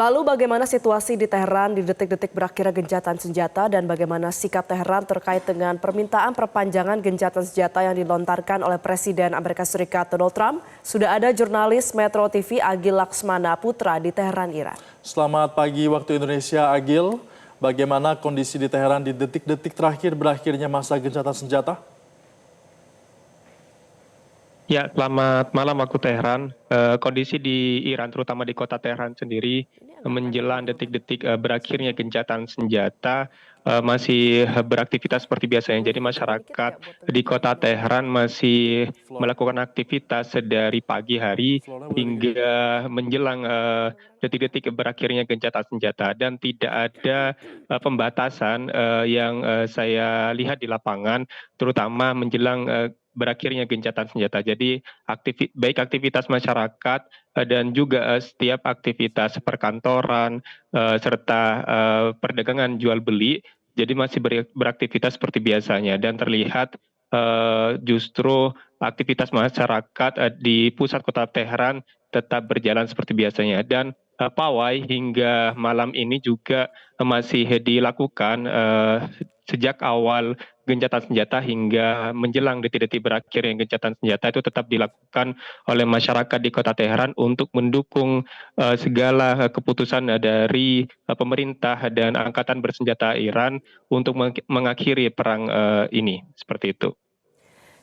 Lalu bagaimana situasi di Teheran di detik-detik berakhirnya gencatan senjata dan bagaimana sikap Teheran terkait dengan permintaan perpanjangan gencatan senjata yang dilontarkan oleh Presiden Amerika Serikat Donald Trump? Sudah ada jurnalis Metro TV Agil Laksmana Putra di Teheran, Iran. Selamat pagi waktu Indonesia, Agil. Bagaimana kondisi di Teheran di detik-detik terakhir berakhirnya masa gencatan senjata? Ya, selamat malam waktu Teheran. Kondisi di Iran, terutama di kota Teheran sendiri, menjelang detik-detik berakhirnya gencatan senjata, masih beraktivitas seperti biasanya. Jadi masyarakat di kota Teheran masih melakukan aktivitas dari pagi hari hingga menjelang detik-detik berakhirnya gencatan senjata. Dan tidak ada pembatasan yang saya lihat di lapangan, terutama menjelang berakhirnya gencatan senjata. Jadi baik aktivitas masyarakat dan juga setiap aktivitas perkantoran serta perdagangan jual beli, jadi masih beraktivitas seperti biasanya dan terlihat justru aktivitas masyarakat di pusat kota Teheran tetap berjalan seperti biasanya dan pawai hingga malam ini juga masih dilakukan sejak awal gencatan senjata hingga menjelang detik-detik berakhirnya gencatan senjata itu tetap dilakukan oleh masyarakat di kota Teheran untuk mendukung segala keputusan dari pemerintah dan angkatan bersenjata Iran untuk mengakhiri perang ini, seperti itu.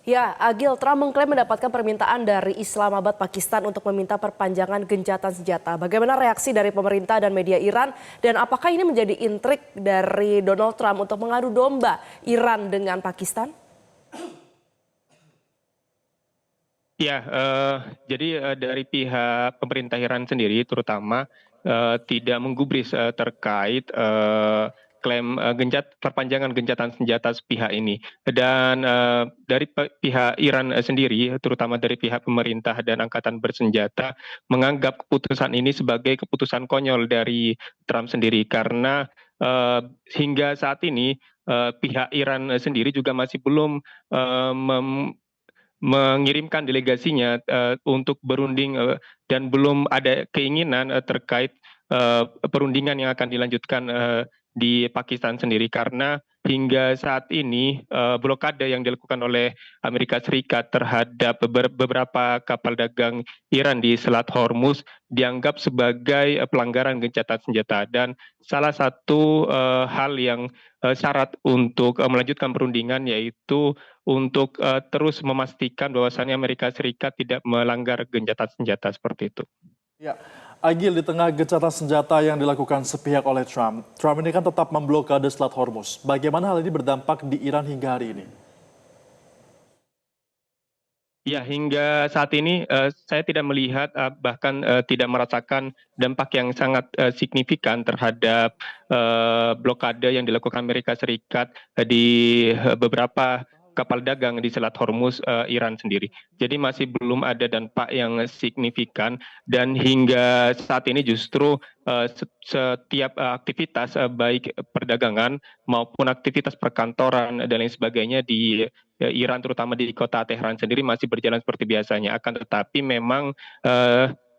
Ya, Agil, Trump mengklaim mendapatkan permintaan dari Islamabad, Pakistan untuk meminta perpanjangan gencatan senjata. Bagaimana reaksi dari pemerintah dan media Iran? Dan apakah ini menjadi intrik dari Donald Trump untuk mengadu domba Iran dengan Pakistan? Ya, jadi dari pihak pemerintah Iran sendiri terutama tidak menggubris terkait klaim perpanjangan gencatan senjata sepihak ini. Dan dari pihak Iran sendiri, terutama dari pihak pemerintah dan angkatan bersenjata, menganggap keputusan ini sebagai keputusan konyol dari Trump sendiri. Karena hingga saat ini pihak Iran sendiri juga masih belum mengirimkan delegasinya untuk berunding dan belum ada keinginan terkait perundingan yang akan dilanjutkan di Pakistan sendiri karena hingga saat ini blokade yang dilakukan oleh Amerika Serikat terhadap beberapa kapal dagang Iran di Selat Hormuz dianggap sebagai pelanggaran gencatan senjata dan salah satu hal yang syarat untuk melanjutkan perundingan yaitu untuk terus memastikan bahwasannya Amerika Serikat tidak melanggar gencatan senjata seperti itu. Ya, Agil, di tengah gencatan senjata yang dilakukan sepihak oleh Trump, Trump ini kan tetap memblokade Selat Hormuz. Bagaimana hal ini berdampak di Iran hingga hari ini? Ya, hingga saat ini saya tidak melihat bahkan tidak merasakan dampak yang sangat signifikan terhadap blokade yang dilakukan Amerika Serikat di beberapa kapal dagang di Selat Hormuz Iran sendiri. Jadi masih belum ada dampak yang signifikan dan hingga saat ini justru setiap aktivitas baik perdagangan maupun aktivitas perkantoran dan lain sebagainya di Iran terutama di kota Teheran sendiri masih berjalan seperti biasanya. Akan tetapi memang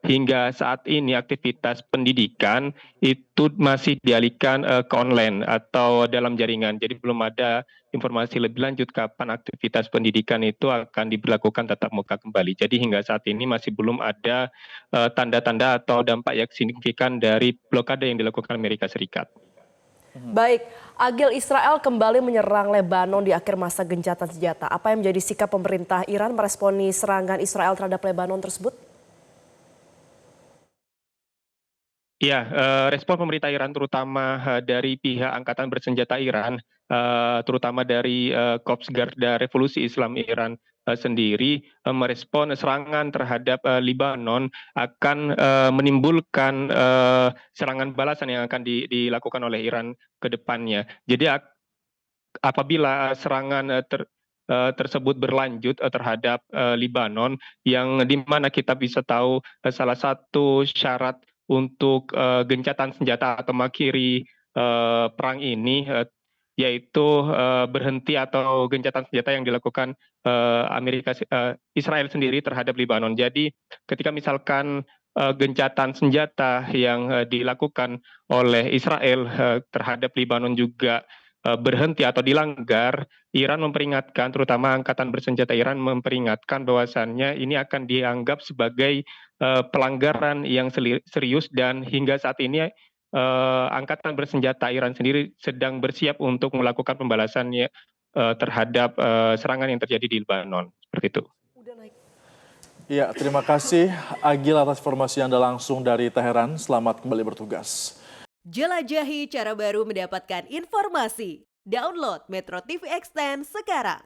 hingga saat ini aktivitas pendidikan itu masih dialihkan ke online atau dalam jaringan. Jadi belum ada informasi lebih lanjut kapan aktivitas pendidikan itu akan diberlakukan tatap muka kembali. Jadi hingga saat ini masih belum ada tanda-tanda atau dampak yang signifikan dari blokade yang dilakukan Amerika Serikat. Baik, Agil, Israel kembali menyerang Lebanon di akhir masa gencatan senjata. Apa yang menjadi sikap pemerintah Iran meresponi serangan Israel terhadap Lebanon tersebut? Ya, respon pemerintah Iran terutama dari pihak angkatan bersenjata Iran, terutama dari Korps Garda Revolusi Islam Iran sendiri merespon serangan terhadap Lebanon akan menimbulkan serangan balasan yang akan dilakukan oleh Iran ke depannya. Jadi apabila serangan tersebut berlanjut terhadap Lebanon, yang di mana kita bisa tahu salah satu syarat untuk gencatan senjata atau mengakhiri perang ini yaitu berhenti atau gencatan senjata yang dilakukan Israel sendiri terhadap Lebanon. Jadi ketika misalkan gencatan senjata yang dilakukan oleh Israel terhadap Lebanon juga berhenti atau dilanggar, Iran memperingatkan, terutama Angkatan Bersenjata Iran memperingatkan bahwasannya ini akan dianggap sebagai pelanggaran yang serius dan hingga saat ini Angkatan Bersenjata Iran sendiri sedang bersiap untuk melakukan pembalasannya terhadap serangan yang terjadi di Lebanon. Seperti itu. Ya, terima kasih Agil atas informasi Anda langsung dari Teheran. Selamat kembali bertugas. Jelajahi cara baru mendapatkan informasi. Download Metro TV Extend sekarang.